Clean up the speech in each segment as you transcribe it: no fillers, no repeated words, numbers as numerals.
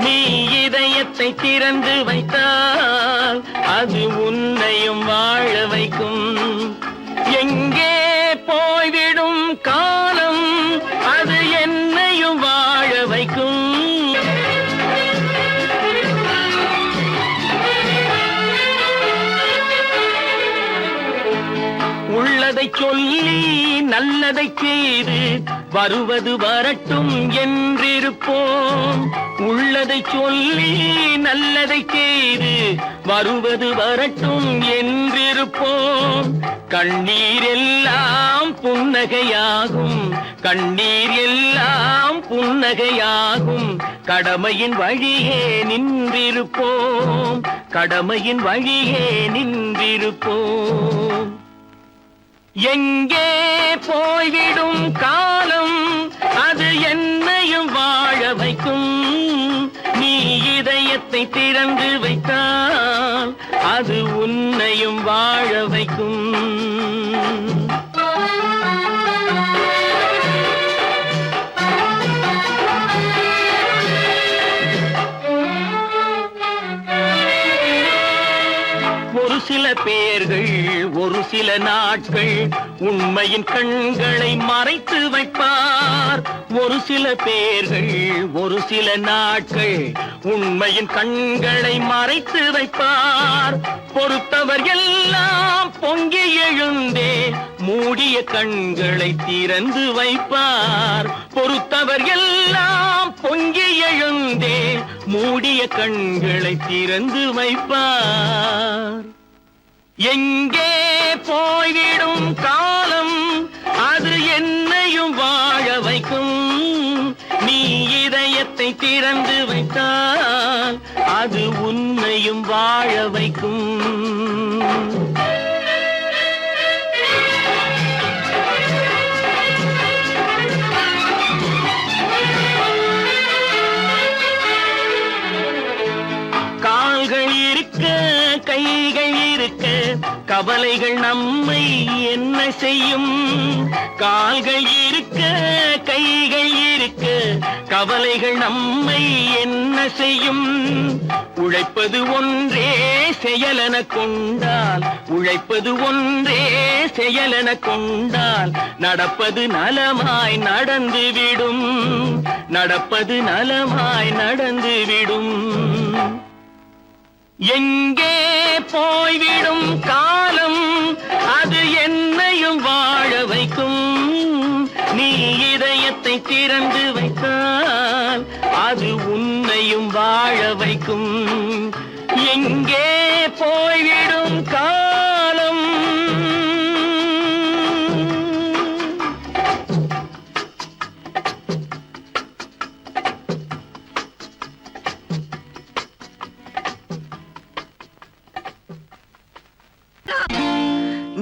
நீ இதயத்தை திறந்து வைத்தால் அது உன்னையும் வாழ வைக்கும். எங்கே போய்விடும் காலம் அது என்னையும் வாழ வைக்கும். உள்ளதை சொல்லி நல்லதை செய்து வருவது வரட்டும் என்றிருப்போம். உள்ளதை சொல்லி நல்லதை செய்து வருவது வரட்டும் என்றிருப்போம். கண்ணீர் எல்லாம் புன்னகையாகும், கண்ணீர் எல்லாம் புன்னகையாகும். கடமையின் வழியே நின்றிருப்போம், கடமையின் வழியே நின்றிருப்போம். எங்கே போய்விடும் காலம் அது என்னையும் வாழ வைக்கும். நீ இதயத்தை திறந்து வைத்தால் அது உன்னையும் வாழ வைக்கும். ஒரு சில பேர்கள் ஒரு சில நாட்கள் உண்மையின் கண்களை மறைத்து வைப்பார். ஒரு சில பேர்கள் ஒரு சில நாட்கள் உண்மையின் கண்களை மறைத்து வைப்பார். பொறுத்தவர் எல்லாம் பொங்கி எழுந்தே மூடிய கண்களை திறந்து வைப்பார். பொறுத்தவர் எல்லாம் பொங்கி எழுந்தே மூடிய கண்களை திறந்து வைப்பார். எங்கே போய்விடும் காலம் அது என்னையும் வாழ வைக்கும். நீ இதயத்தை திறந்து வைத்தால் அது உன்னையும் வாழ வைக்கும். கால்கள் இருக்க கைகள் இருக்க கவலைகள் நம்மை என்ன செய்யும். கால்கள் இருக்க கைகள் இருக்க கவலைகள் நம்மை என்ன செய்யும். உழைப்பது ஒன்றே செயலென கொண்டால், உழைப்பது ஒன்றே செயலென கொண்டால் நடப்பது நலமாய் நடந்துவிடும், நடப்பது நலமாய் நடந்துவிடும். எங்கே போய்விடும் காலம் அது என்னையும் வாழ வைக்கும். நீ இதயத்தை திறந்து வைத்தால் அது உன்னையும் வாழ வைக்கும். எங்கே போய்விடும் காலம்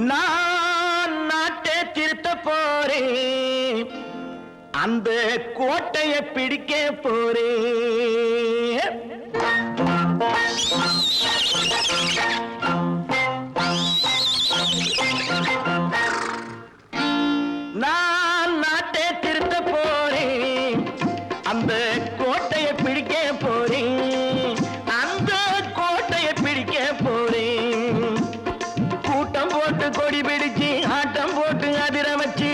நான் நாட்டை திருத்த போறேன், அந்த கோட்டையை பிடிக்க போறேன். நான் நாட்டை திருத்த போறேன், அந்த கோட்டையை பிடிக்க போறேன், அந்த கோட்டையை பிடிக்க போறேன். கூட்டம் போட்டு கொடி பிடிச்சு ஆட்டம் போட்டு அதிர வச்சு,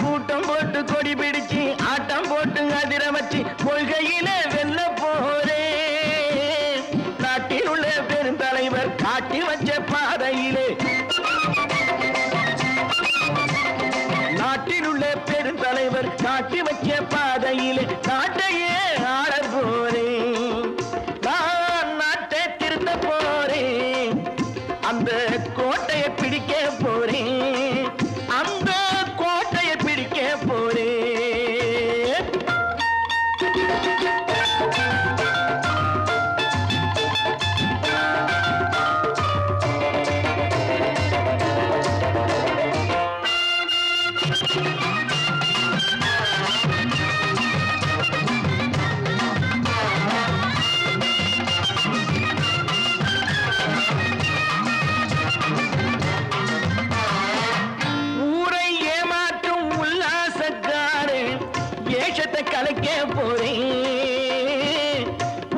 கூட்டம் போட்டு கொடி பிடிச்சு வைக்க போறேன்.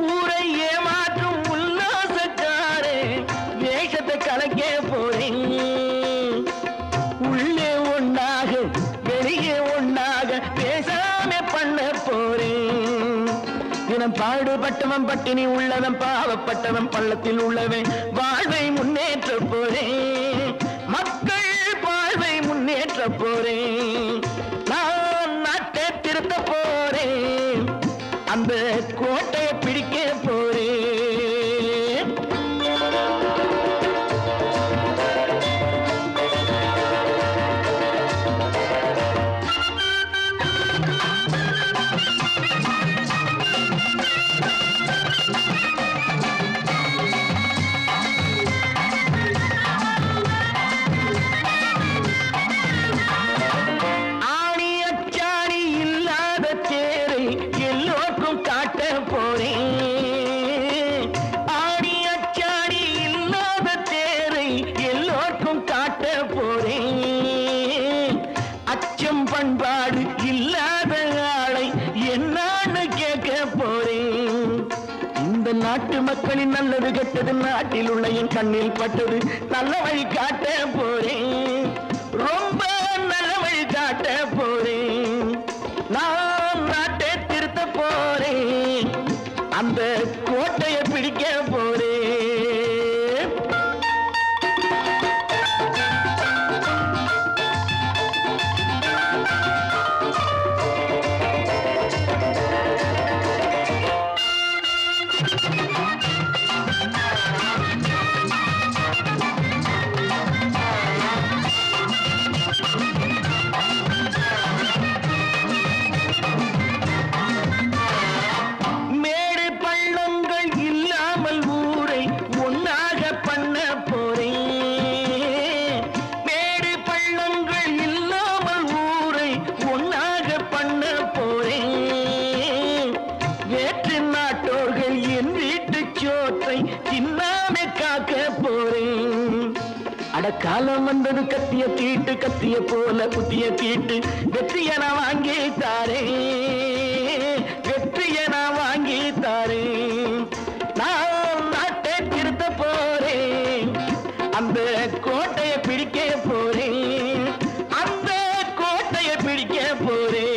ஊரை ஏமாற்றும் உல்லாசக்காரே வேஷத்தை கலைக்க போறேன். உள்ளே ஒண்ணாக வெளியே ஒண்ணாக பேசாம பண்ண போறேன். தினம் பாடுபட்டவன் பட்டினி உள்ளவன் பாவப்பட்டவன் பள்ளத்தில் உள்ளவன் வாழ்வை முன்னேற்ற போறேன். மக்கள் வாழ்வை முன்னேற்ற போறேன். நான் நாட்டை திருத்த போறேன். அந்த கோட்டையை பிடிக்க போறேன். பண்பாடு இல்லாத ஆளை என்னான்னு கேட்க போறேன். இந்த நாட்டு மக்களின் நல்லது கெட்டது நாட்டில் உள்ள என் கண்ணில் பட்டது நல்ல வழி காட்ட போறேன். ரொம்ப நல்ல வழி காட்ட போறேன். நான் நாட்டை திருத்த போறேன். அந்த கோட்டையை பிடிக்க போறேன். காலம் வந்தது கத்திய தீட்டு கத்திய போல புத்திய தீட்டு வெற்றிய நான் வாங்கி தாரேன். வெற்றிய நான் வாங்கி தாரேன். நான் நாட்டை திருத்த போறேன். அந்த கோட்டையை பிடிக்க போறேன். அந்த கோட்டையை பிடிக்க போறேன்.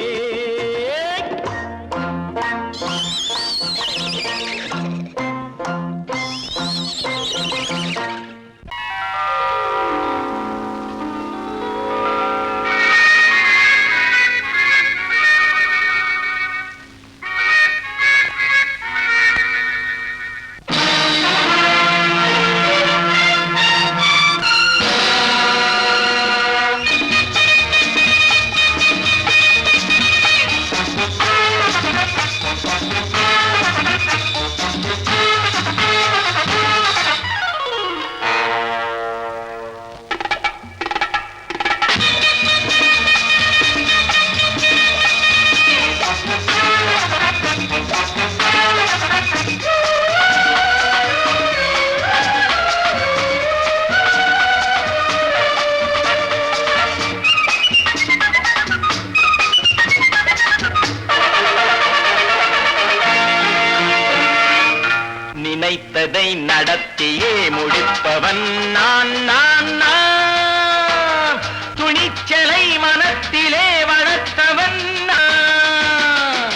நினைத்ததை நடத்தியே முடிப்பவன் நான் நான் நான். துணிச்சலை மனத்திலே வளர்த்தவன் நான்.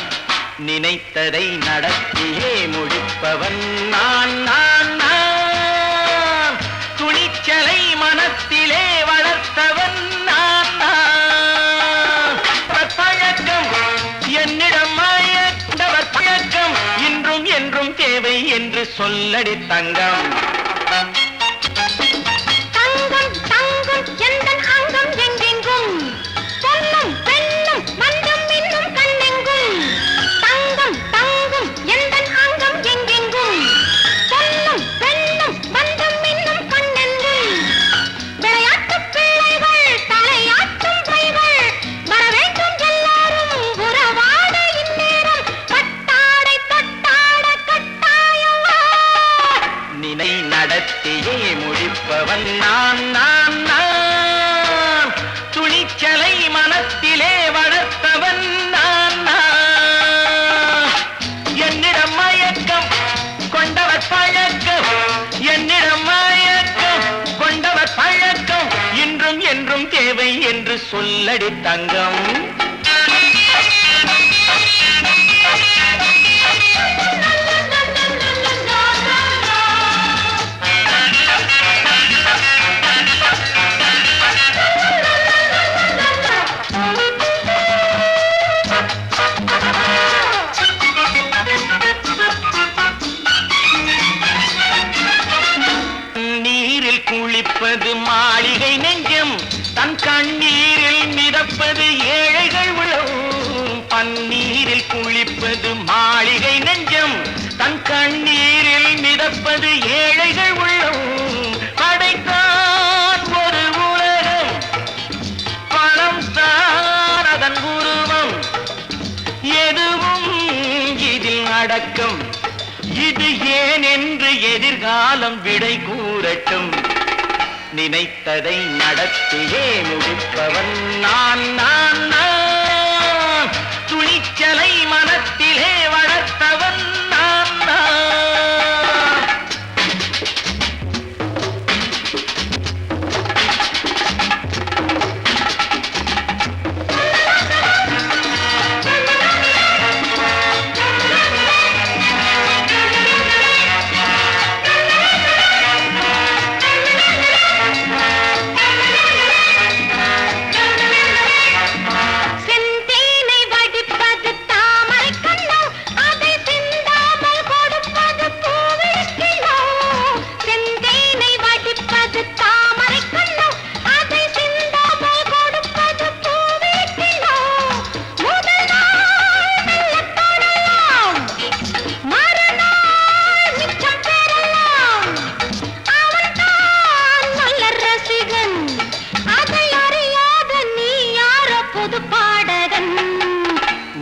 நினைத்ததை நடத்தியே முடிப்பவன் நான் நான் நான். துணிச்சலை மனத்திலே வளர்த்தவன் நான் நான். பழக்கம் என்னிடம் மாயவர் பழக்கம் இன்றும் என்றும் தேவை என்று சொல்லடி தங்கம். தங்கம் தங்கம் எந்தன் அங்கம் எங்கெங்கும் பொன்னும் பெண்ணும் மண்டும் இன்னும் கண்ணெங்கும். தங்கம் தங்கம் எந்தன் அங்கம் எங்கெங்கும் பொன்னும் பெண்ணும் மண்டும் இன்னும் கண்ணெங்கும். விளையாட்டு பிள்ளைகள் தலையாட்டும் பைகள் வர வேண்டும் எல்லாரும் உறவாட இந்நேரம் கட்டாடை தொட்டாட கட்டாயவா. நினை என்று சொல்லடி தங்கம். நீரில் குளிப்பது மாளிகை நெஞ்சம், தன் கண்ணீரில் மிதப்பது ஏழைகள் உளம். பன்னீரில் குளிப்பது மாளிகை நெஞ்சம், தன் கண்ணீரில் மிதப்பது ஏழைகள் உள்ளம். படைத்தான் ஒரு உலகம், பணம் தான் அதன் உருவம். எதுவும் இதில் அடக்கம். இது ஏன் என்று எதிர்காலம் விடை கூறட்டும். நினைத்ததை நடத்தியே முடிப்பவன் நான் நான் நான். துணிச்சலை மனத்திலே வளர்த்தவன் நான் நான்.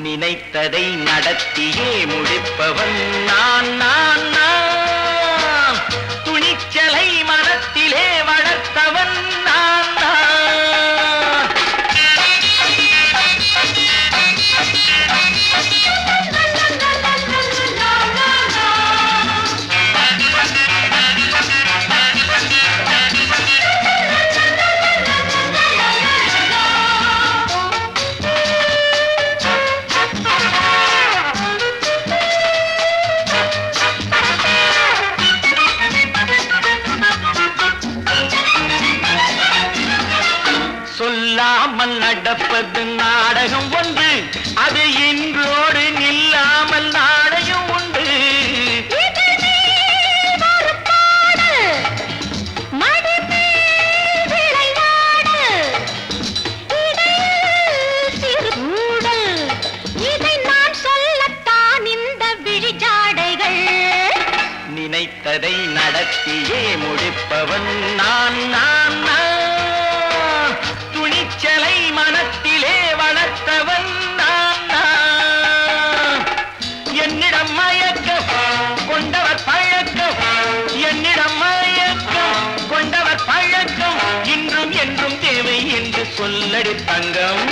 நினைத்ததை நடத்தியே முடிப்பவன் நான் நான் நான். துணிச்சலை மனத்திலே வளர்த்தவன் நான் நான். சொல்லாமல் நடப்பது நாடகம் ஒன்று, அது இன்றோடு நில்லாமல் நாளையும் உண்டு. இதை நான் சொல்லத்தான் இந்த விழிஜாடைகள். நினைத்ததை நடத்தியே முடிப்பவன் நான் நான் நான். துணிச்சலை மனத்திலே வளர்த்தவன் நான் நான். என்னிடம் மயக்கம் கொண்டவர் பழக்கம், என்னிடம் மயக்கம் கொண்டவர் பழக்கம். இன்றும் என்றும் தேவை என்று சொல்லடி தங்கம்.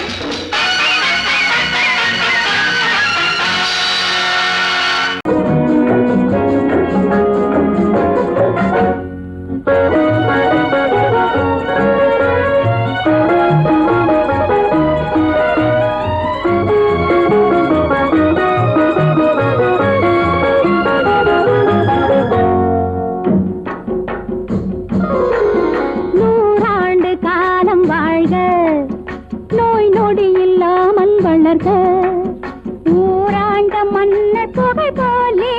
ஊராண்ட மன்னர் புகழ் போலே,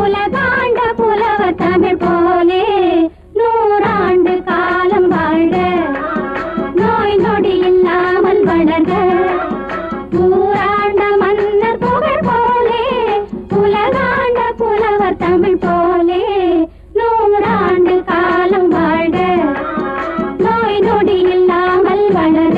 உலகாண்ட புலவர் தமிழ் போலே. நூறாண்டு காலம் வாழ்க, நோய் நொடி இல்லாமல் வளர்க. ஊராண்ட மன்னர் புகழ் போலே, உலகாண்ட புலவர் தமிழ் போலே. நூறாண்டு காலம் வாழ்க, நோய் நொடி இல்லாமல் வளர்க.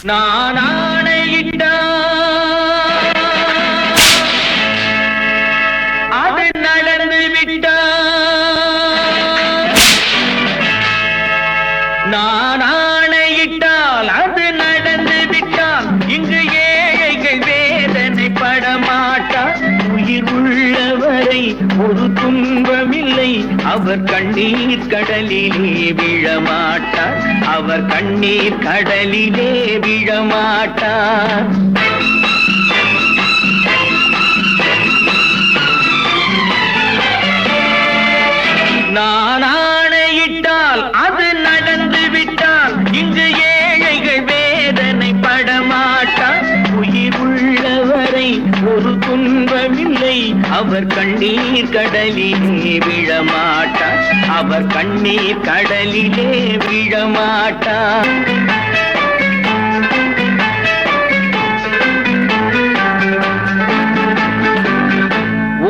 நான் ஆணையிட்டால் அது நடந்து விட்டால், நான் ஆணையிட்டால் அது நடந்து விட்டால், இங்கு ஏழைகள் வேதனை படமாட்டார். உயிர் உள்ளவரை ஒரு துன்பமில்லை, அவர் கண்ணீர் கடலிலே விழமாட்டார், அவர் கண்ணீர் கடலிலே விழமாட்டார். நான் ஆணையிட்டால் அது நடந்து விட்டால், இங்கு ஏழைகள் வேதனை படமாட்டார். உயிர் உள்ளவரை ஒரு துன்பமில்லை, அவர் கண்ணீர் கடலிலே விழமாட்டார், அவர் கண்ணீர் கடலிலே விழமாட்டார்.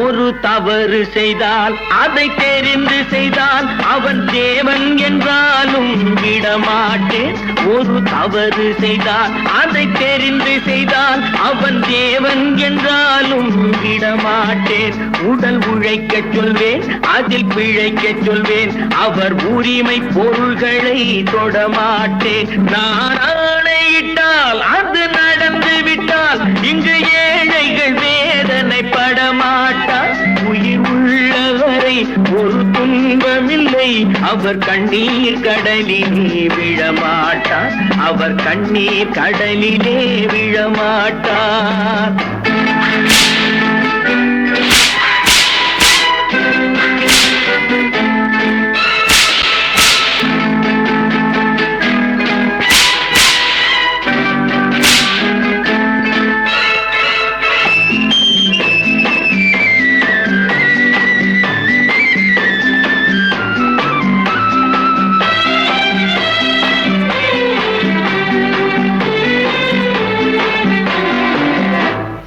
ஒரு தவறு செய்தால் அதை தெரிந்து செய்தால் அவன் தேவன் என்றாலும் விடமாட்டேன். ஒரு தவறு செய்தால் அதை தெரிந்து செய்தால் அவன் தேவன் என்றாலும் விடமாட்டேன். உடல் உழைக்கச் சொல்வேன், அதில் பிழைக்கச் சொல்வேன், அவர் உரிமை பொருள்களை தொடமாட்டேன். நான் ஆணையிட்டால் அது நடந்து விட்டால், இங்கு ஏழைகள் வேதனை படமாட்டார். உயிர் உள்ளவரை ஒரு துன்பமில்லை, அவர் கண்ணீர் கடலிலே விழமாட்டார், அவர் கண்ணீர் கடலிலே விழமாட்டார்.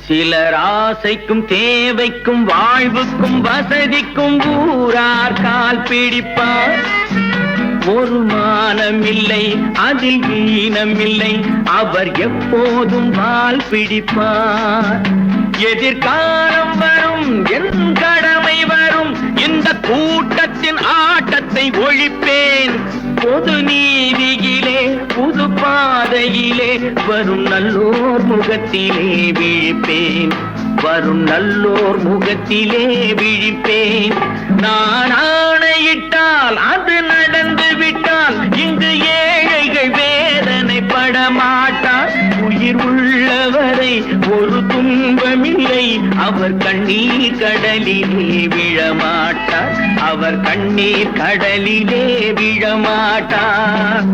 சிலர் ஆசைக்கும் தேவைக்கும் வாழ்வுக்கும் வசதிக்கும் ஊரார் கால் பிடிப்பார். ஒரு மானமில்லை, அதில் ஈனமில்லை, அவர் எப்போதும் வால் பிடிப்பார். எதிர்காலம் வரும், என் கடமை வரும், இந்த கூட்டத்தின் ஆட்டத்தை ஒழிப்பேன். பொது நீதியிலே புது பாதையிலே வரும் நல்லோர் முகத்திலே விழிப்பேன், வரும் நல்லோர் முகத்திலே விழிப்பேன். நான் ஆணையிட்டால் அது நடந்து விட்டால், இங்கு ஏழைகள் வேதனை படமாட்டார். உயிர் உள்ளவரை ஒரு துன்பமில்லை, அவர் கண்ணீர் கடலிலே விழமாட்டார், அவர் கண்ணீர் கடலிலே விழமாட்டார்.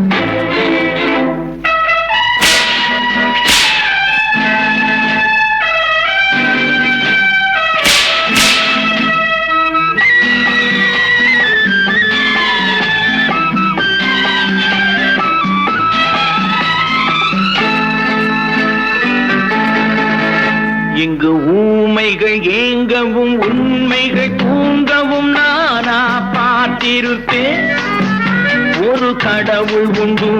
இங்கு ஊமைகள் ஏங்கவும் உண்மைகள் தூங்கவும் நானா பார்த்திருப்பேன். ஒரு கடவுள் உண்டு,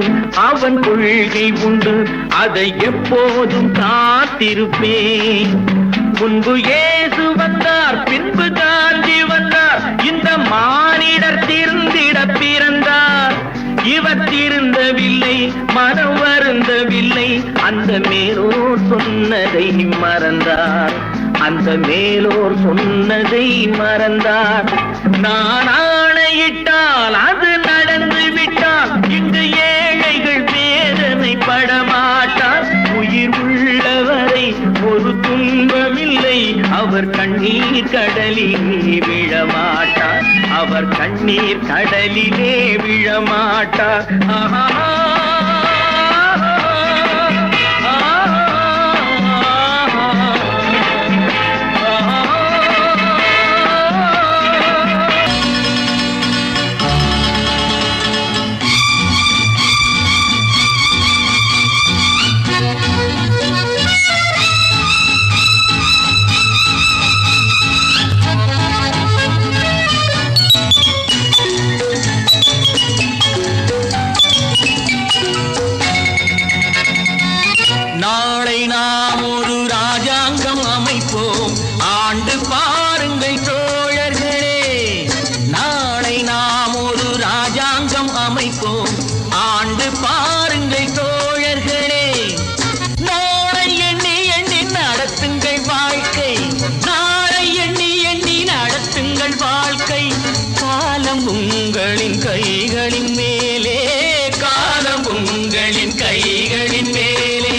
அவன் கொள்கை உண்டு, அதை எப்போதும் காத்திருப்பேன். முன்பு இயேசு வந்தார், பின்பு காந்தி வந்தார், இந்த மானிடர் திருந்திட பிறந்தார். இவர் திருந்தவில்லை, மனம் வருந்தவில்லை, அந்த மேலோர் சொன்னதை மறந்தார், அந்த மேலோர் சொன்னதை மறந்தார். நான் ஆணையிட்டால் அது நடந்து விட்டால், இங்கு ஏழைகள் வேதனை படமாட்டார். உயிர் உள்ளவரை ஒரு துன்பமில்லை, அவர் கண்ணீர் கடலிலே விழமாட்டார், அவர் கண்ணீர் கடலிலே விழமாட்டார். ஆஹா. காலம் உங்களின் கைகளின் மேலே, காலம் உங்களின் கைகளின் மேலே.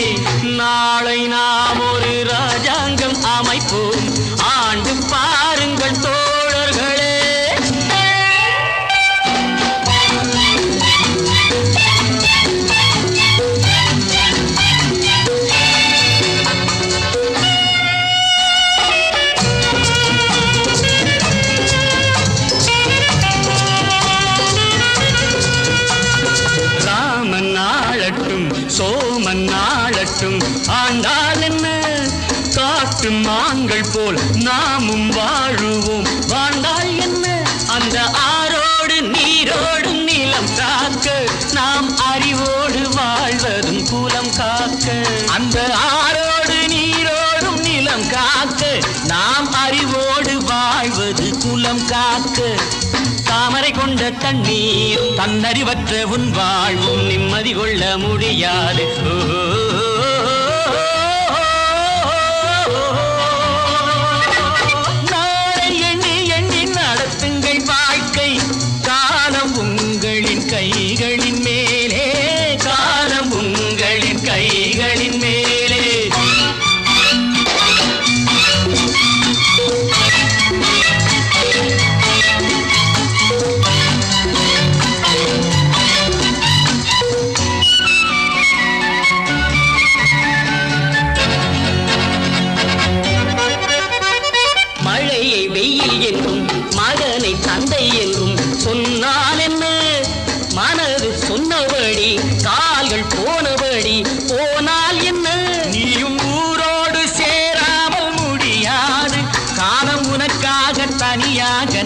நாளை நாம் ஒரு ராஜாங்கம் அமைப்போம், ஆண்டு பாருங்கள் தோழர்களே. சோமன் நாளட்டும் ஆண்டால் என்ன, காட்டு மான்கள் போல் நாமும் வாழுவோம் வாழ்ந்தால் என்ன. அந்த ஆரோடு நீரோடும் நிலம் காக்க, நாம் அறிவோடு வாழ்வதும் குலம் காக்க. அந்த ஆரோடு நீரோடும் நிலம் காக்க, நாம் அறிவோடு வாழ்வது குலம் காக்க. தாமரை கொண்ட தண்ணீர் தன்னறிவற்ற உன் வாழ்வும் நிம்மதி கொள்ள முடியாது. நாளை எண்ணி எண்ணி நடத்துங்கள் வாழ்க்கை, காலம் உங்களின் கைகளின் மேலே, காலம் உங்களின் கைகளின் மேலே.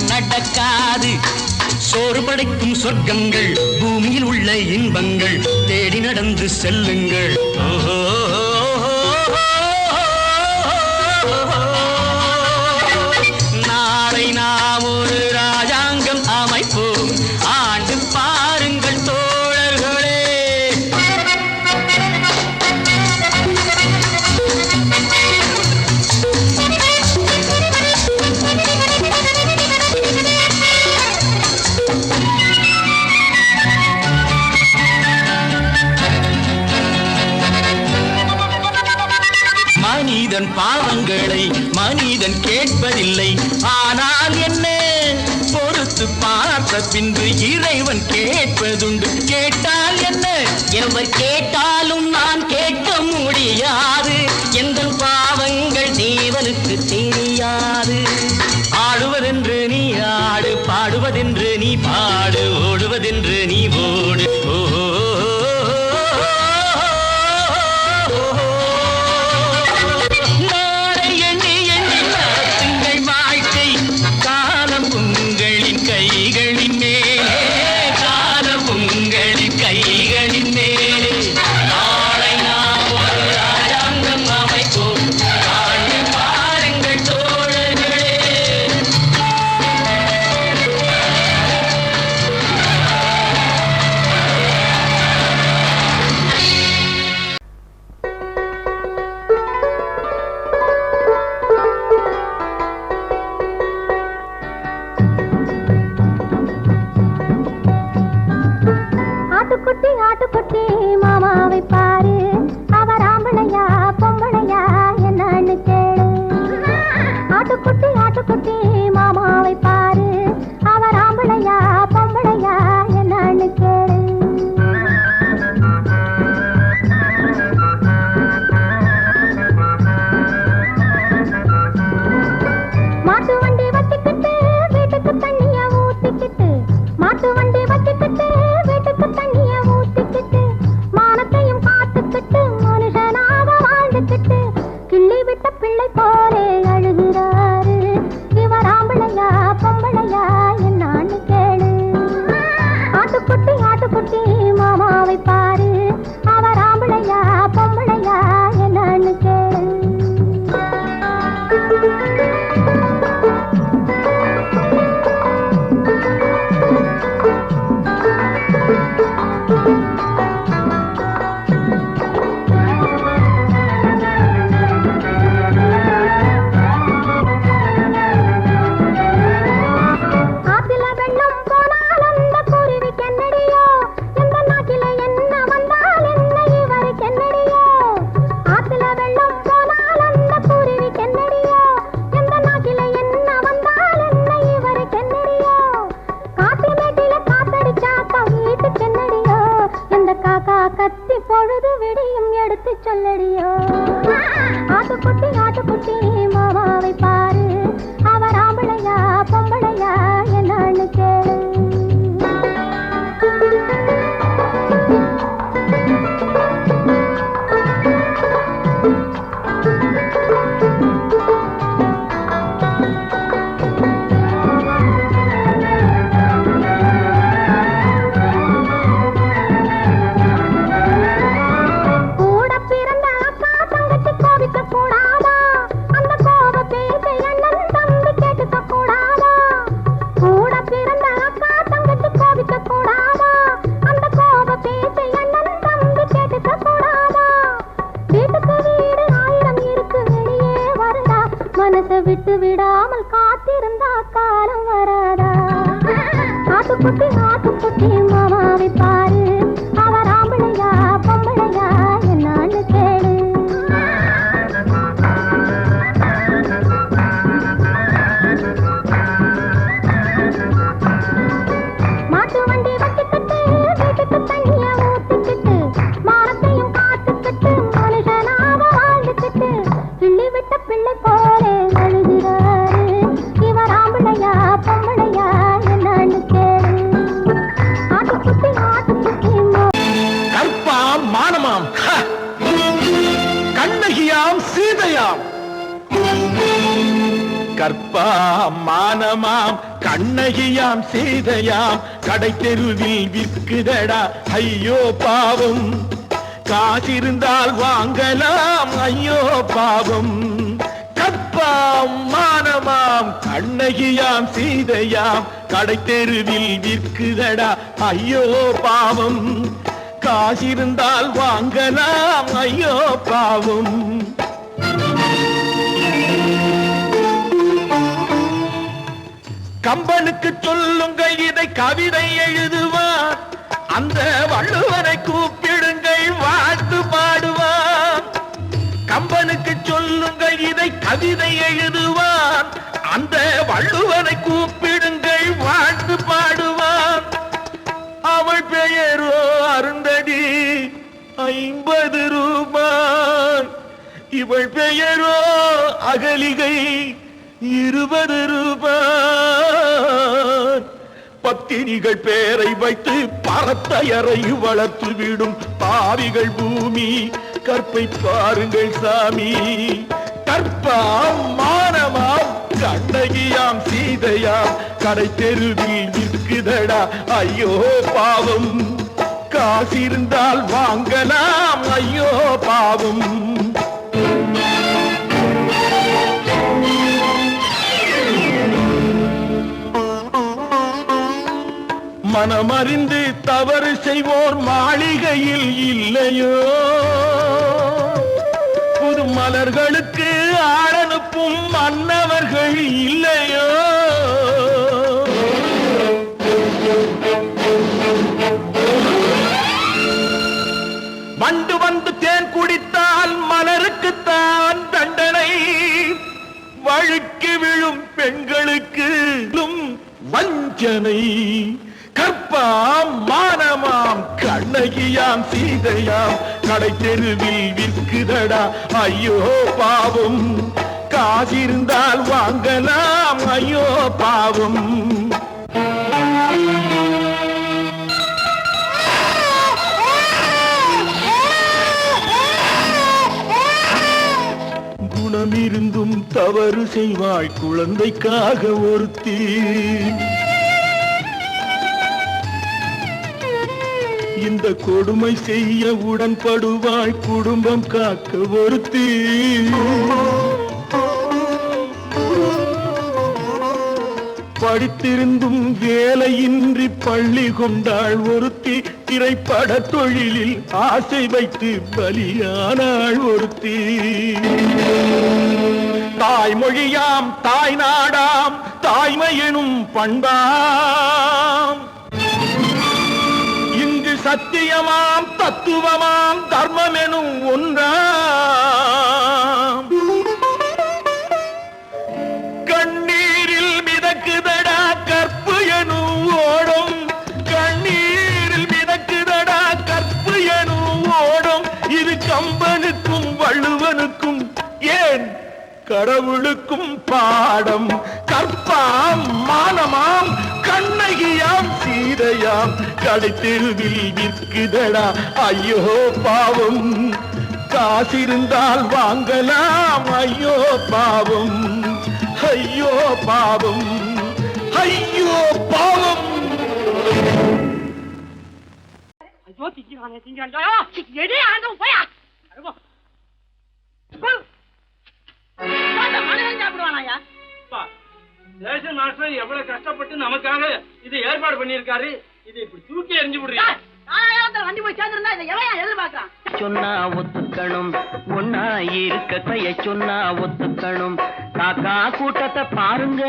நடக்காது. சோறு படைக்கும் சொர்க்கங்கள், பூமியில் உள்ள இன்பங்கள் தேடி நடந்து செல்லுங்கள். நாளை நாம் ஒரு ராஜாங்கம் அமைப்போம், ஆண்டு பாருங்கள் தோழர்களே. மனிதன் பாவங்களை மனிதன் கேட்பதில்லை, ஆனால் என்ன பொறுத்து பார்த்த பின்பு இறைவன் கேட்பதுண்டு. கேட்டால் என்ன, எவர் கேட்டாலும் நான் கேட்க முடியாது. எந்த பாவங்கள் தேவனுக்கு தெரியாது. ஆடுவதென்று நீ ஆடு, பாடுவதென்று நீ பாடு, ஓடுவதென்று நீ ஓடு. ஆட்டுக்குட்டி மாமாவை பாரு, அவர் ஆம்பளையா பொம்பளையா என்னன்னு கேளு. ஆட்டுக்குட்டி மாமாவை பாரு, அவர் ஆம்பளையா பொம்பளையா என்னன்னு கேளு. மாட்டு வண்டி வச்சுக்கிட்டு வீட்டுக்கு தண்ணிய ஊத்திக்கிட்டு, மாட்டு வண்டி வச்சுக்கிட்டு வீட்டுக்கு தண்ணிய ஊத்திக்கிட்டு, மானத்தையும் காத்துக்கிட்டு மனுஷனாக வாழ்ந்துக்கிட்டு, கிள்ளி விட்ட பிள்ளை போலே அழுகிறாரு. இவர் ஆம்பளையா பொம்பளையா என்னான்னு கேளு. ஆட்டுக்குட்டி மாமாவை பாரு, அவர் ஆம்பளையா பொம்பளையா என்னான்னு கேளு. கத்தி பொழுது விடியும் எடுத்து சொல்லடியோ ஆட்டுக்குட்டி மாமாவை பாரு அவர் ஆம்பளையா பொம்பளையா என்னன்னு கேளு விட்டு விடாமல் காத்திருந்தா காலம் வராதா ஆட்டுக்குட்டி மாமாவை பாரு அவர் ஆம்பளையா பொம்பளையா என்னன்னு கேளு மாட்டு வண்டி வட்டிக்கிட்டு வீட்டுக்கு தண்ணிய ஊத்திக்கிட்டு மானத்தையும் காத்துக்கிட்டு மனுஷனாக வாழ்ந்துக்கிட்டு கிள்ளி விட்ட பிள்ளை போலே கற்பாம் மானமாம் கண்ணகியாம் சீதையாம் கடை தெருவில் விற்குதடா ஐயோ பாவம் காசிருந்தால் வாங்கலாம் ஐயோ பாவம் கற்பாம் மானமாம் கண்ணகியாம் சீதையாம் கடை தெருவில் விற்குதடா ஐயோ பாவம் காசிருந்தால் வாங்கலாம் ஐயோ பாவம் கம்பனுக்கு சொல்லுங்கள் இதை கவிதை எழுதுவான் அந்த வள்ளுவரை கூப்பிடுங்கள் வாழ்த்து பாடுவான் கம்பனுக்கு சொல்லுங்கள் இதை கவிதை எழுதுவான் அந்த வள்ளுவரை கூப்பிடுங்கள் வாழ்த்து பாடுவான் அவள் பெயரோ அருந்ததி 50 ரூபாய் இவள் பெயரோ அகலிகை 20 ரூபாய் பத்தினிகள் பேரை வைத்து பரத்தையறை வளர்த்து விடும் பாவிகள் பூமி கற்பை பாருங்கள் சாமி கற்பாம் மானமாம் கண்ணகியாம் சீதையாம் கடை தெருவில் நிற்குதடா ஐயோ பாவம் காசிருந்தால் வாங்கலாம் ஐயோ பாவம் மனமறிந்து தவறு செய்வோர் மாளிகையில் இல்லையோ புது மலர்களுக்கு ஆளனுப்பும் மன்னவர்கள் இல்லையோ வண்டு வந்து தேன் குடித்தால் மலருக்குத்தான் தண்டனை வழுக்கி விழும் பெண்களுக்கு வஞ்சனை கற்பாம் மானமாம் கண்ணகியாம் சீதையாம் கடை தெருவில் விற்குதடா ஐயோ பாவம் காசிருந்தால் வாங்கலாம் ஐயோ பாவம் குணமிருந்தும் தவறு செய்வாய் குழந்தைக்காக ஒருத்தி இந்த கொடுமை செய்ய உடன்படுவாய் குடும்பம் காக்க ஒருத்தி படித்திருந்தும் வேலையின்றி பள்ளி கொண்டாள் ஒருத்தி திரைப்பட தொழிலில் ஆசை வைத்து பலியானாள் ஒருத்தி தாய்மொழியாம் தாய் நாடாம் தாய்மையெனும் பண்பாம் சத்தியமாம் தத்துவமாம் தர்மம் எனும் ஒன்றாம் கண்ணீரில் மிதக்குதடா கற்பு எனும் ஓடும் கண்ணீரில் மிதக்குதடா கற்பு எனும் கடவுளுக்கும் பாடம் கற்பாம் மானமாம் கண்ணகியாம் சீதையாம் கடைத்தெருவில் விற்குதடா ஐயோ பாவம் காசிருந்தால் வாங்கலாம் ஐயோ பாவம் ஐயோ பாவம் ஐயோ பாவம் ஐயோ திங்கிறானே எடி ஆண்டவன் போயா சாப்பிடுவானாயா ரேஷன் மாஸ்டர் எவ்வளவு கஷ்டப்பட்டு நமக்காக இது ஏற்பாடு பண்ணிருக்காரு. இதை இப்படி தூக்கி எறிஞ்சு விடுறீங்க. வண்டி போய் சேர்ந்திருந்தா இதை எவன் எதிர்பார்க்கலாம்? சொன்னா ஒத்துக்கணும் ஒன்னா இருக்க கைய சொன்னா ஒத்துக்கணும். காக்கா கூட்டத்தை பாருங்க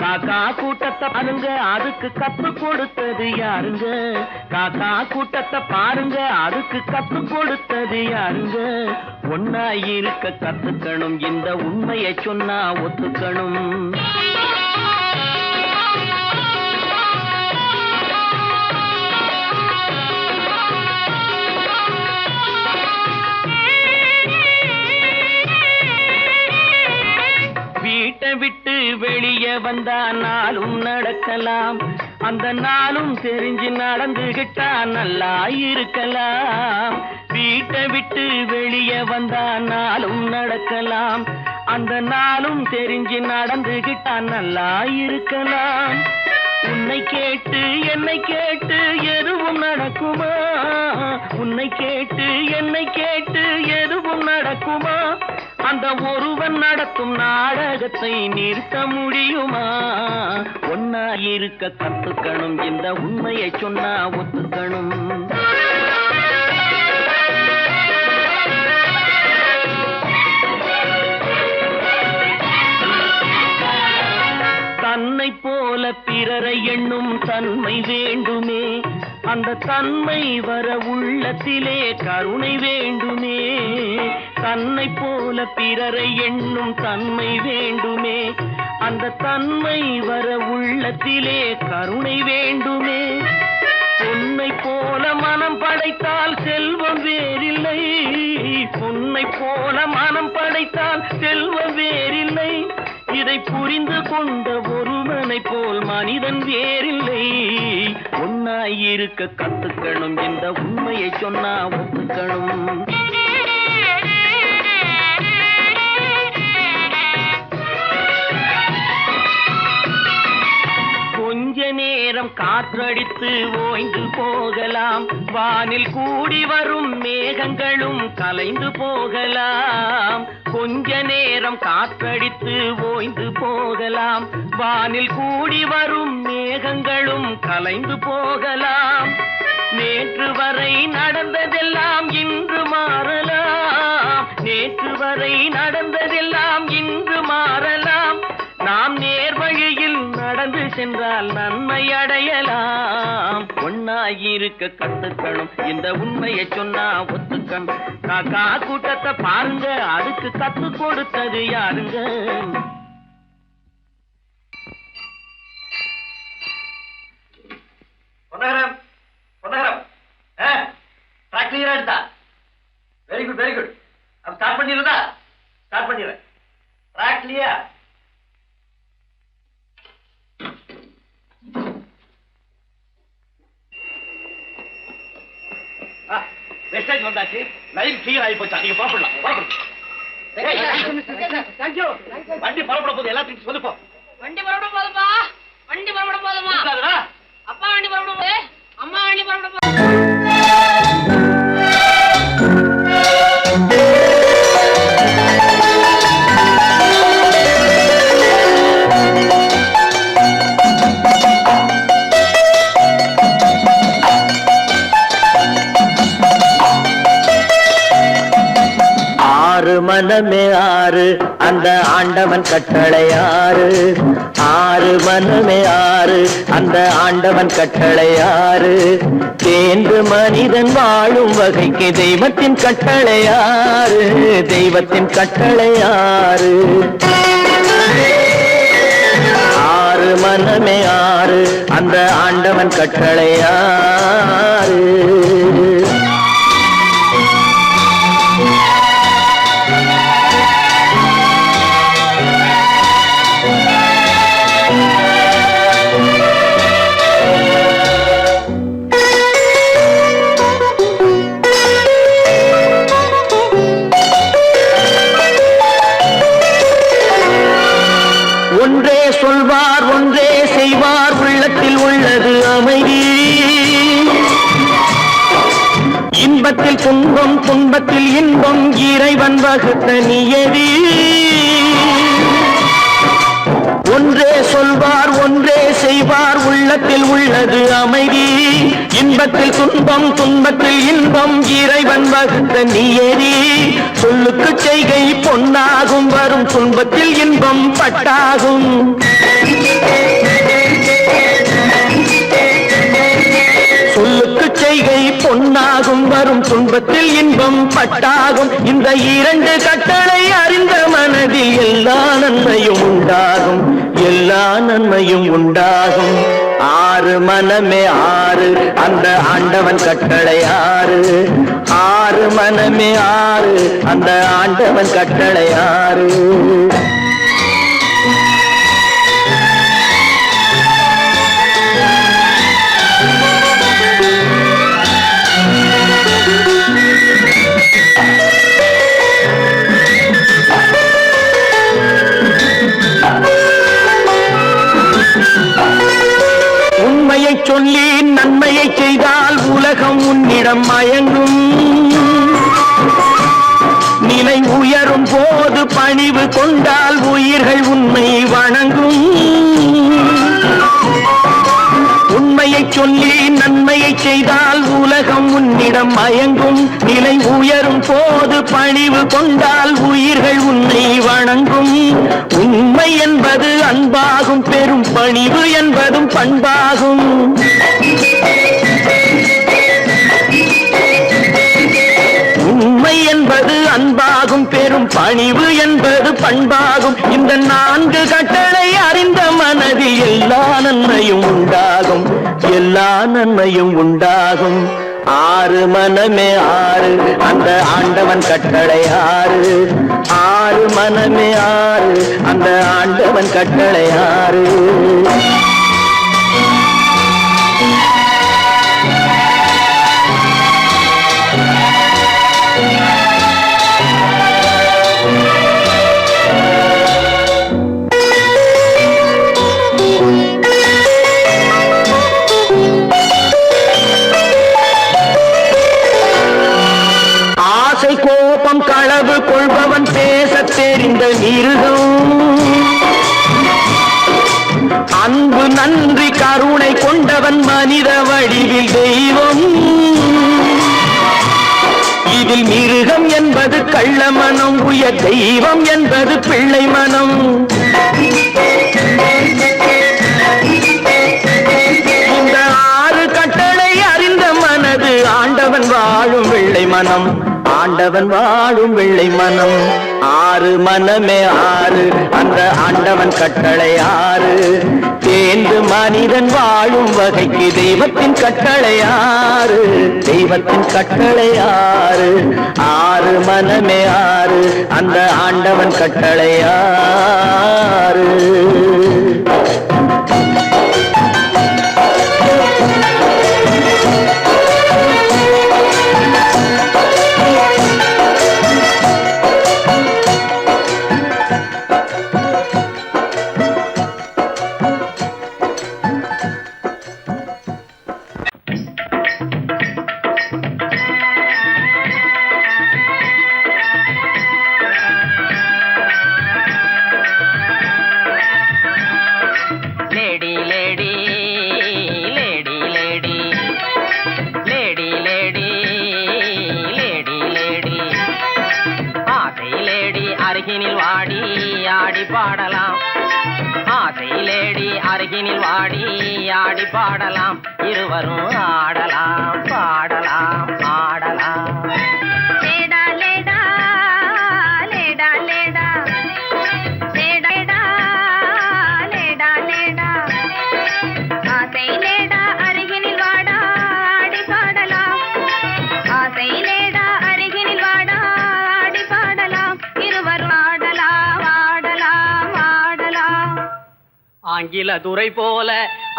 காக்கா கூட்டத்தை பாருங்க அதுக்கு கத்து கொடுத்தது யாருங்க? காக்கா கூட்டத்தை பாருங்க அதுக்கு கத்து கொடுத்தது யாருங்க? ஒன்னா இருக்க கத்துக்கணும் இந்த உண்மையை சொன்னா ஒத்துக்கணும். வீட்டை விட்டு வெளியே வந்தா நாளும் நடக்கலாம், அந்த நாளும் தெரிஞ்சு நடந்துகிட்டா நல்லா இருக்கலாம். வீட்டை விட்டு வெளியே வந்தா நாளும் நடக்கலாம், அந்த நாளும் தெரிஞ்சு நடந்துகிட்டா நல்லா இருக்கலாம். உன்னை கேட்டு என்னை கேட்டு எதுவும் நடக்குமா? உன்னை கேட்டு என்னை கேட்டு எதுவும் நடக்குமா? அந்த ஒருவன் நடத்தும் நாடகத்தை நிறுத்த முடியுமா? ஒன்னா இருக்க கத்துக்கணும் இந்த உண்மையை சொன்னா ஒத்துக்கணும். தன்னை போல பிறரை எண்ணும் தன்மை வேண்டுமே, அந்த தன்மை வர உள்ளத்திலே கருணை வேண்டுமே. தன்னை போல பிறரை எண்ணும் தன்மை வேண்டுமே, அந்த தன்மை வர உள்ளத்திலே கருணை வேண்டுமே. பொன்னை போல மனம் படைத்தால் செல்வம் வேறில்லை, பொன்னை போல மனம் படைத்தால் செல்வம் வேறில்லை. இதை புரிந்து கொண்ட ஒருவனை போல் மனிதன் வேறில்லை. ஒன்னாய் இருக்க கத்துக்கணும் இந்த உண்மையை சொன்னா ஒத்துக்கணும். கொஞ்ச நேரம் காற்றடித்து ஓய்ந்து போகலாம், வானில் கூடி வரும் மேகங்களும் கலைந்து போகலாம். கொஞ்ச நேரம் காற்றடித்து ஓய்ந்து போகலாம், வானில் கூடி வரும் மேகங்களும் கலைந்து போகலாம். நேற்று வரை நடந்ததெல்லாம் இன்று மாறலாம், நேற்று வரை நடந்ததெல்லாம் இன்று மாறலாம். நாம் நேர் வழியில் நடந்து சென்றால் நன்மை அடையலாம். ஒன்னாயிருக்க கத்துக்கணும் இந்த உண்மையை சொன்னா ஒத்துக்கணும். காக்கா கூட்டத்தை பாருங்க அதுக்கு கத்து கொடுத்தது யாருங்க? பொன்னகரம் பொன்னகரம் கிளியரா எடுத்தா? Very good very good. அப்ப ஸ்டார்ட் பண்ணிடுறதா? ஸ்டார்ட் பண்ணிடுறேன். Track clear. மெசேஜ் வந்தாச்சு, லைன் கிளியர் ஆகி போச்சா? நீங்க புறப்படலாம். வண்டி புறப்பட போது எல்லாத்தையும் சொல்லுப்போ. வண்டி புறப்பட போதுமா? வண்டி புறப்பட போதுமா? அப்பா வண்டி புறப்பட போது, அம்மா வண்டி புறப்பட போது. ஆறு மனமே ஆறு அந்த ஆண்டவன் கட்டளை ஆறு, ஆறு மனமே ஆறு அந்த ஆண்டவன் கட்டளை ஆறு. தேர்ந்து மனிதன் வாழும் வகைக்கு தெய்வத்தின் கட்டளை ஆறு, தெய்வத்தின் கட்டளை ஆறு. ஆறு மனமே ஆறு அந்த ஆண்டவன் கட்டளை ஆறு. துன்பத்தில் இன்பம் இறைவன் வகுத்த நியதி. ஒன்றே சொல்வார் ஒன்றே செய்வார் உள்ளத்தில் உள்ளது அமைதி. இன்பத்தில் துன்பம் துன்பத்தில் இன்பம் இறைவன் வகுத்த நியதி. சொல்லுக்கு செய்கை பொன்னாகும் வரும் துன்பத்தில் இன்பம் பட்டாகும். சொல்லுக்கு செய்கை பொன்னாகும் வரும் துன்பத்தில் இன்பம் பட்டாகும். இந்த இரண்டு கட்டளை அறிந்த மனதில் எல்லா நன்மையும் உண்டாகும், எல்லா நன்மையும் உண்டாகும். ஆறு மனமே ஆறு அந்த ஆண்டவன் கட்டளை ஆறு. ஆறு மனமே ஆறு அந்த ஆண்டவன் கட்டளை ஆறு. உண்மையை சொல்லி நன்மையை செய்தால் உலகம் உன்னிடம் மயங்கும். நிலை உயரும் போது பணிவு கொண்டால் உயிர்கள் உன்னை வணங்கும். உண்மையை சொல்லி நன்மையை செய்தால் உலகம் உன்னிடம் மயங்கும். நிலை உயரும் போது பணிவு கொண்டால் உயிர்கள் உன்னை வணங்கும். உண்மை என்பது அன்பாகும், பெரும் பணிவு என்பதும் பண்பாகும். உண்மை என்பது அன்பாகும், பெரும் பணிவு என்பது பண்பாகும். இந்த நான்கு கட்டளை அறிந்த மனதில் எல்லா நன்மையும் உண்டாகும், எல்லா நன்மையும் உண்டாகும். ஆறு மனமே ஆறு அந்த ஆண்டவன் கட்டளை ஆறு. ஆறு மனமே ஆறு அந்த ஆண்டவன் கட்டளை ஆறு. கோபம் களவு கொள்பவன் பேசத் தெரிந்த மிருகம். அன்பு நன்றி கருணை கொண்டவன் மனித வடிவில் தெய்வம். இதில் மிருகம் என்பது கள்ள மனம், உயர் தெய்வம் என்பது பிள்ளை மனம். இந்த ஆறு கட்டளை அறிந்த மனது ஆண்டவன் வாழும் வெள்ளை மனம், ஆண்டவன் வாழும் வெள்ளை மனம். ஆறு மனமே ஆறு அந்த ஆண்டவன் கட்டளை ஆறு. தேர்ந்து மனிதன் வாழும் வகைக்கு தெய்வத்தின் கட்டளை ஆறு, தெய்வத்தின் கட்டளை ஆறு. ஆறு மனமே ஆறு அந்த ஆண்டவன் கட்டளை ஆறு. அருகினில் வாடி ஆடி பாடலாம். ஆசை லேடி அருகினில் வாடி ஆடி பாடலாம். இருவரும் ஆடலாம் பாடலாம் ஆடலாம். லேடா லேடா லேடா லேடா லேடா லேடா லேடா ஆசை லேடா அருகினில் வாடா ஆடி பாடலாம். ஆசை லேடா அருகினில் வாடா ஆடி பாடலாம். இருவரும் ஆடலாம் ஆடலாம் ஆடலாம். ஆங்கில துரை போல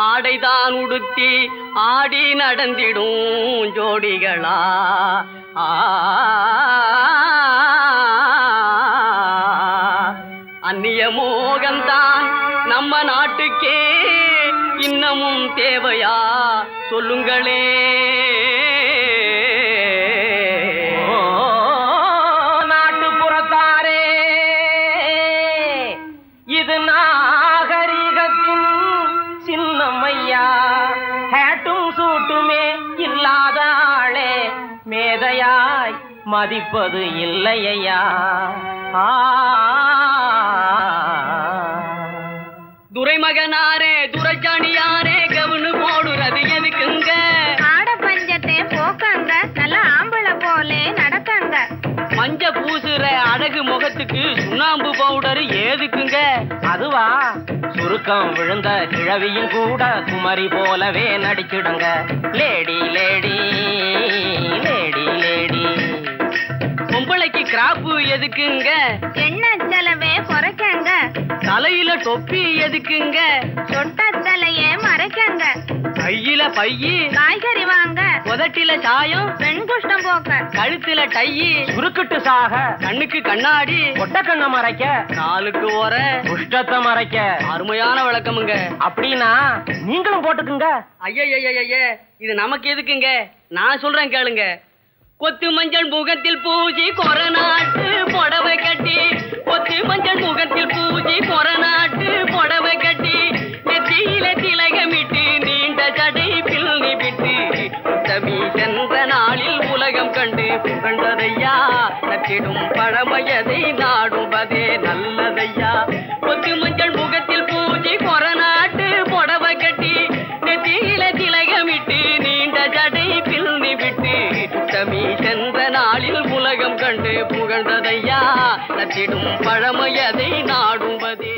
ஆடைதான் உடுத்தி ஆடி நடந்திடும் ஜோடிகளா. அந்நிய மோகம்தான் நம்ம நாட்டுக்கே இன்னமும் தேவையா சொல்லுங்களே. பேதையாய் மதிப்பது இல்லையா. துரைமகனாரே துரைச்சாணியாரே கவுனு போடுறது எதுக்குங்க? ஆட பஞ்சத்தை போக்கங்க, நல்ல ஆம்பளை போலே நடக்கங்க. மஞ்ச பூசுற அழகு முகத்துக்கு சுண்ணாம்பு பவுடர் ஏதுக்குங்க? அதுவா, சுருக்கம் விழுந்த கிழவியும் கூட குமரி போலவே நடிச்சிடுங்க. Lady lady lady lady. பொம்பளைக்கு கிராப்பு எதுக்குங்க? எண்ணெய் செலவே குறைக்கங்க. தலையில தொப்பி எதுக்குங்க? சொட்ட தலையே மறைக்கங்க. கையில பையி காய்கறி வாங்க. உதட்டில சாயம் பெண் குஷ்டம் போக்க. கழுத்துல டையி சுருக்கிட்டு சாக. கண்ணுக்கு கண்ணாடி ஒட்ட கண்ண மறைக்க. நாளுக்கு ஒர குஷ்டத்தை மறைக்க. அருமையான விளக்கமுங்க. அப்படின்னா நீங்களும் போட்டுக்குங்க. ஐய இது நமக்கு எதுக்குங்க? நான் சொல்றேன் கேளுங்க. கொத்து மஞ்சள் முகத்தில் பூஜை கொரநாட்டு புடவை கட்டி, கொத்து மஞ்சள் முகத்தில் பூஜை கொரநாட்டு புடவை கட்டி, நெத்தியில திலகமிட்டு நீண்ட ஜடை பிள்ளி விட்டு உத்தமி சென்ற நாளில் உலகம் கண்டு புகழ்ந்ததையா. நற்றிடும் பழமையதை நாடுவதே நல்லதையா. கொத்து மஞ்சள் முகத்தில் பூஜை கொரநாட்டு புடவை கட்டி, நெத்தியில திலகமிட்டு நீண்ட ஜடை பிள்ளி விட்டு உத்தமி சென்ற நாளில் உலகம் கண்டு புகழ்ந்ததையா. நற்றிடும் பழமையதை நாடுவதே.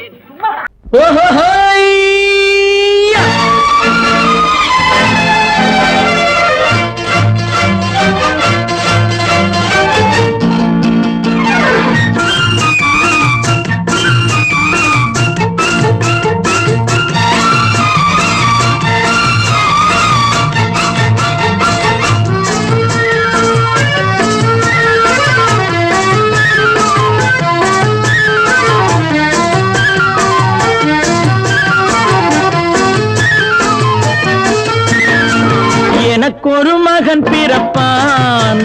எனக்கொரு மகன் பிறப்பான்,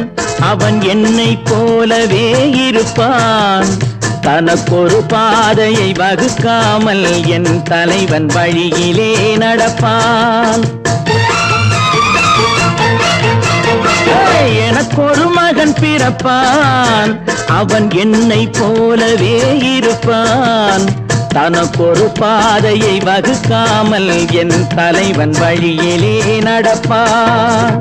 அவன் என்னை போலவே இருப்பான். தனக்கொரு பாதையை வகுக்காமல் என் தலைவன் வழியிலே நடப்பான். எனக்கொரு மகன் பிறப்பான், அவன் என்னை போலவே இருப்பான். தனக்கொரு பாதையை வகுக்காமல் என் தலைவன் வழியிலே நடப்பான்.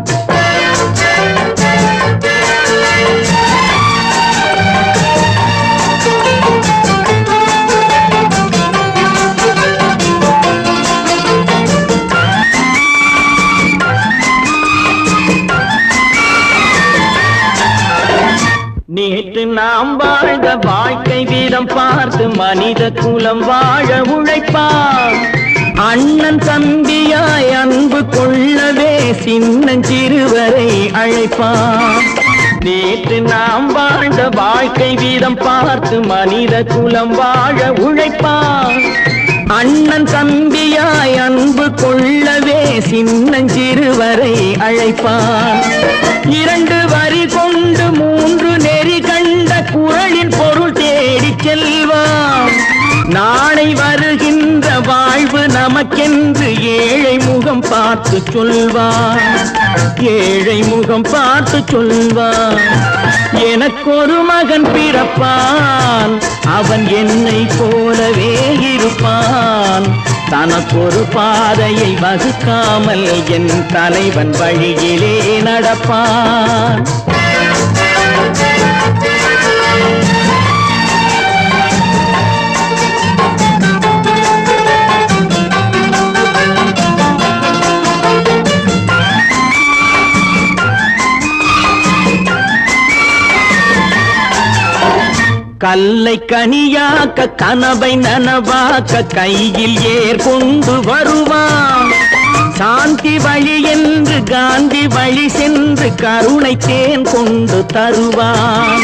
நேற்று நாம் வாழ்ந்த வாழ்க்கை வீதம் பார்த்து மனித குலம் வாழ உழைப்பான். அண்ணன் தம்பியாய் அன்பு கொள்ளவே சின்னஞ்சிறுவரை அழைப்பான். நேற்று நாம் வாழ்ந்த வாழ்க்கை வீதம் பார்த்து மனித குலம் வாழ உழைப்பான். அண்ணன் தம்பியாய் அன்பு கொள்ளவே சின்னஞ்சிறுவரை அழைப்பான். 2 வரி கொண்டு 3 நெறி கண்ட குறளின் பொருள் தேடிச் செல்வான். நாளை வருகின்ற வாழ்வு நமக்கென்று ஏழை முகம் பார்த்து சொல்வான். ஏழை முகம் பார்த்து சொல்வான். எனக்கொரு மகன் பிறப்பான், அவன் என்னை போலவே இருப்பான். தனக்கொரு பாதையை வகுக்காமல் என் தலைவன் வழியிலே நடப்பான். கல்லை கனியாக்க கனவை நனவாக்க கையில் ஏர் கொண்டு வருவான். சாந்தி வழி என்று காந்தி வழி சென்று கருணை தேன் கொண்டு தருவான்.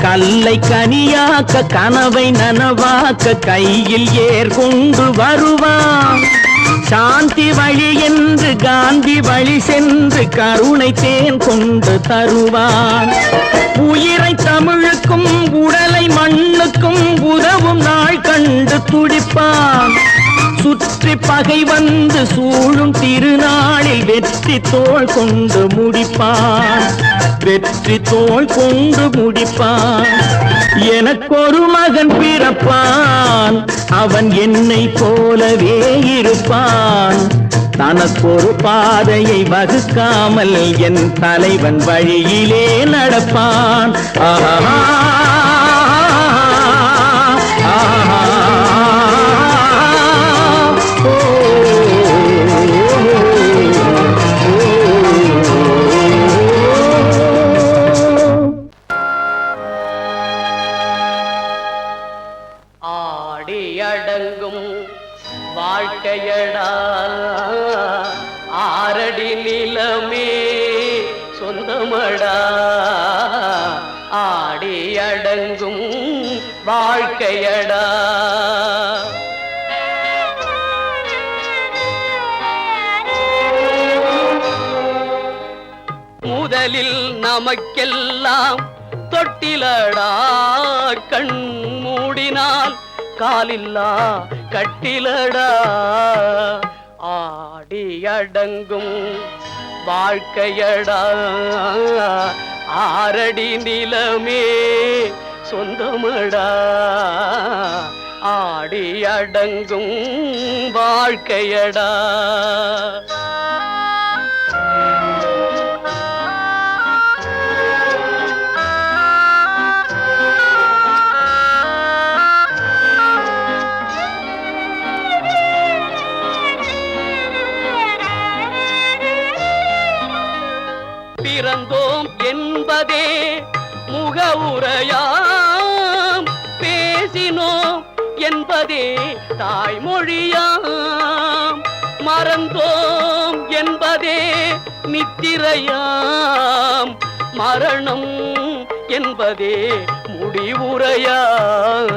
கல்லை கனியாக்க கனவை நனவாக்க கையில் ஏர் கொண்டு வருவான். சாந்தி வழி என்று காந்தி வழி சென்று கருணை தேன் கொண்டு தருவான். உயிரை தமிழுக்கும் உடலை மண்ணுக்கும் உதவும் நாள் கண்டு துடிப்பான். சுற்றி பகை வந்து சூழும் திருநாளில் வெற்றி தோள் கொண்டு முடிப்பான், வெற்றி தோள் கொண்டு முடிப்பான். எனக்கொரு மகன் பிறப்பான், அவன் என்னை போலவே இருப்பான். தனக்கொரு பாதையை வகுக்காமல் என் தலைவன் வழியிலே நடப்பான். ஆஹா அடங்கும் வாழ்க்கையடா ஆரடி நிலமே சொந்தமடா, ஆடி அடங்கும் வாழ்க்கையடா. முதலில் நமக்கெல்லாம் தொட்டிலடா, கண் மூடினால் காலில்லா கட்டிலடா, ஆடி அடங்கும் வாழ்க்கையடா ஆரடி நிலமே சொந்தமடா, ஆடி அடங்கும் வாழ்க்கையடா. பிறந்தோம் என்பதே முகவுரையாம், பேசினோம் என்பதே தாய்மொழியாம், மறந்தோம் என்பதே நித்திரையாம், மரணம் என்பதே முடிவுரையாம்,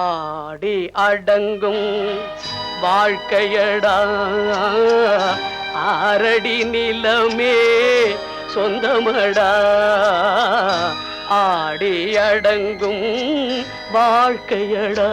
ஆடி அடங்கும் வாழ்க்கையடா ஆரடி நிலமே சொந்தமடா, ஆடி அடங்கும் வாழ்க்கையடா.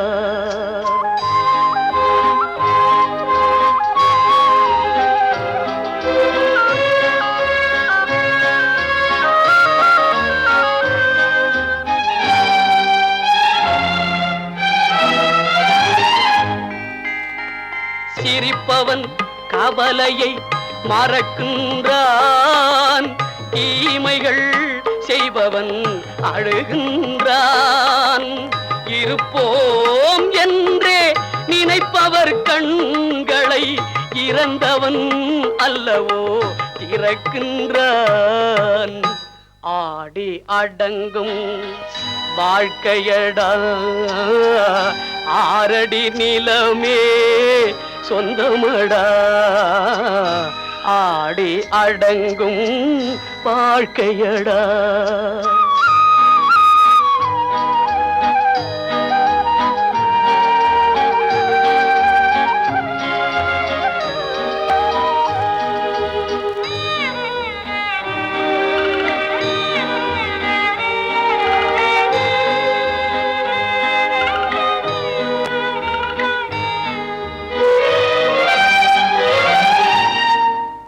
சிரிப்பவன் கவலையை மறக்கின்றான், தீமைகள் செய்பவன் அழுகின்றான். இருப்போம் என்றே நினைப்பவர் கண்களை இறந்தவன் அல்லவோ திறக்கின்றான், ஆடி அடங்கும் வாழ்க்கையடா ஆரடி நிலமே சொந்தமடா, ஆடி அடங்கும் வாழ்க்கையடா.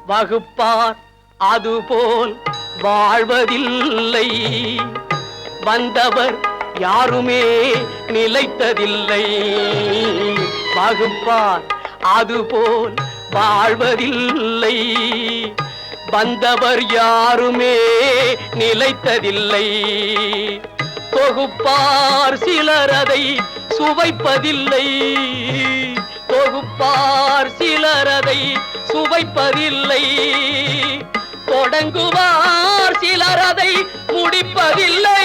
வகுப்பார் அதுபோல் வாழ்வதில்லை, வந்தவர் யாருமே நிலைத்ததில்லை. வகுப்பார் அதுபோல் வாழ்வதில்லை, வந்தவர் யாருமே நிலைத்ததில்லை. தொகுப்பார் சிலர் அதை சுவைப்பதில்லை, தொகுப்பார் சிலர் அதை சுவைப்பதில்லை. தொடங்குவார் சிலர் அதை முடிப்பதில்லை.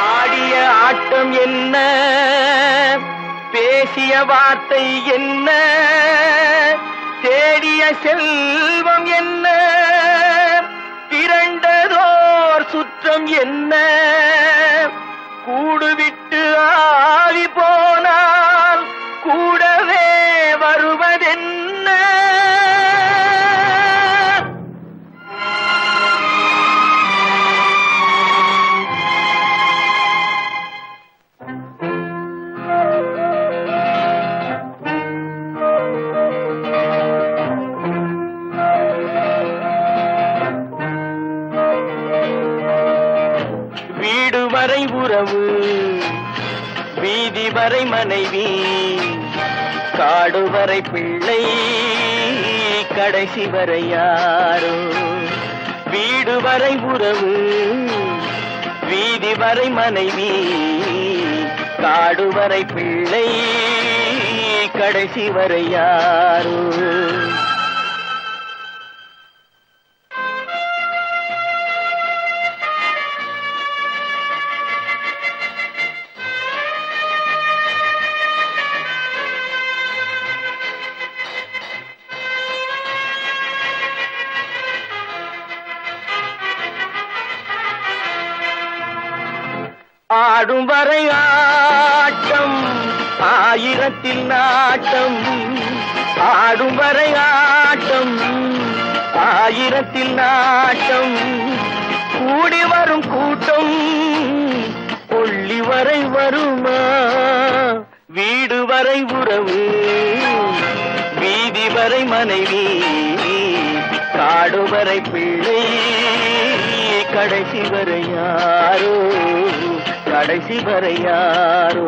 ஆடிய ஆட்டம் என்ன, பேசிய வார்த்தை என்ன, தேடிய செல்வம் என்ன, திரண்டதோர் சுற்றம் என்ன, கூடுவிட்டு ஆவி போனால் கூடவே வருவதென்ன. வரை மனைவி காடு வரை பிள்ளை கடைசி வரை யாரோ வீடு வரை உறவு வீதி வரை மனைவி காடு வரை பிள்ளை கடைசி வரை யாரோ ஆடும் வரை ஆட்டம் ஆயிரத்தில் நாட்டம் ஆடும் வரை ஆட்டம் ஆயிரத்தில் நாட்டம் கூடி வரும் கூட்டம் கொள்ளி வரை வருமா வீடு வரை உறவு வீதி வரை மனைவி காடு வரை பிள்ளை கடைசி வரை யாரோ கடைசி வரை யாரோ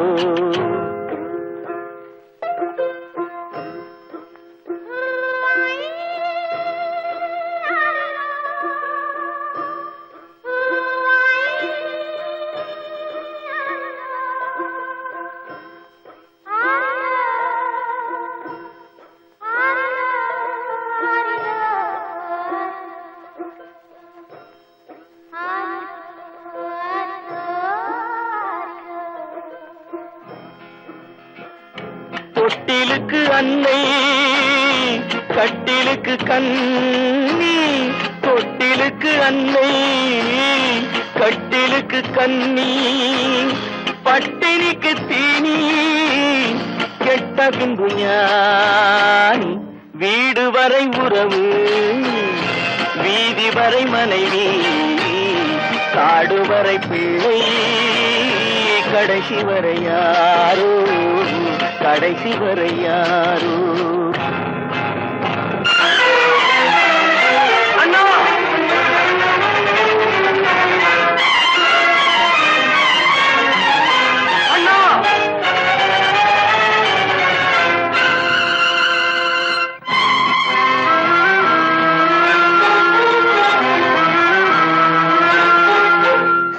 தொட்டிலுக்கு அன்னை கட்டிலுக்கு கண்ணி தொட்டிலுக்கு அன்னை கட்டிலுக்கு கண்ணி பட்டினிக்கு தீனி கெட்ட பின்பு ஞானி வீடு வரை உறவு வீதி வரை மனைவி காடு வரை பிள்ளை கடைசி வரை யாரோ கடைசி வரை யாரோ அண்ணா அண்ணா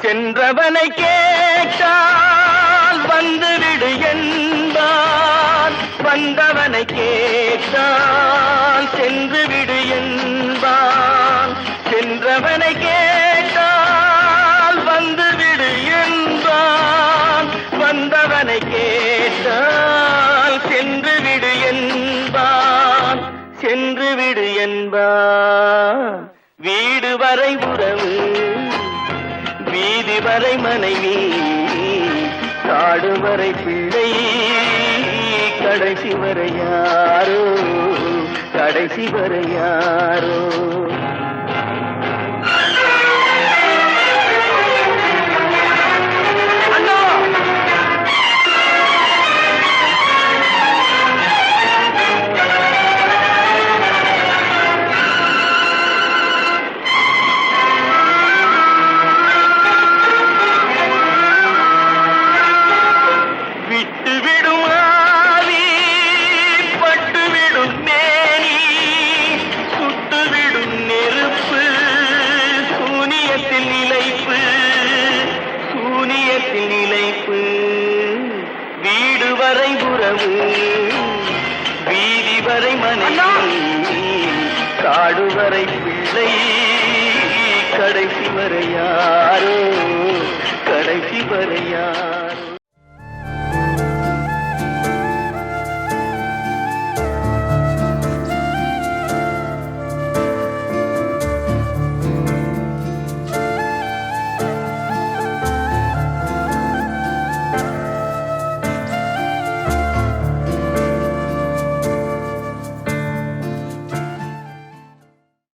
சென்றவனை கேட்டால் வந்துவிடு என்பான் வந்தவனை கேட்டால் சென்று விடு என்பான் சென்றவனை கேட்டால் வந்துவிடு என்பான் வந்தவனை கேட்டால் சென்று விடு என்பான் சென்று விடு என்பான் வீடு வரை உறவு வீதி வரை மனைவி காடு வரை பிள்ளை கடைசி வரை யாரோ கடைசி வரை யாரோ நிலைப்பு வீடு வரை உறவு வீதி வரை மனைவி காடு வரை பிள்ளை கடைசி வரை யாரோ கடைசி வரை யாரோ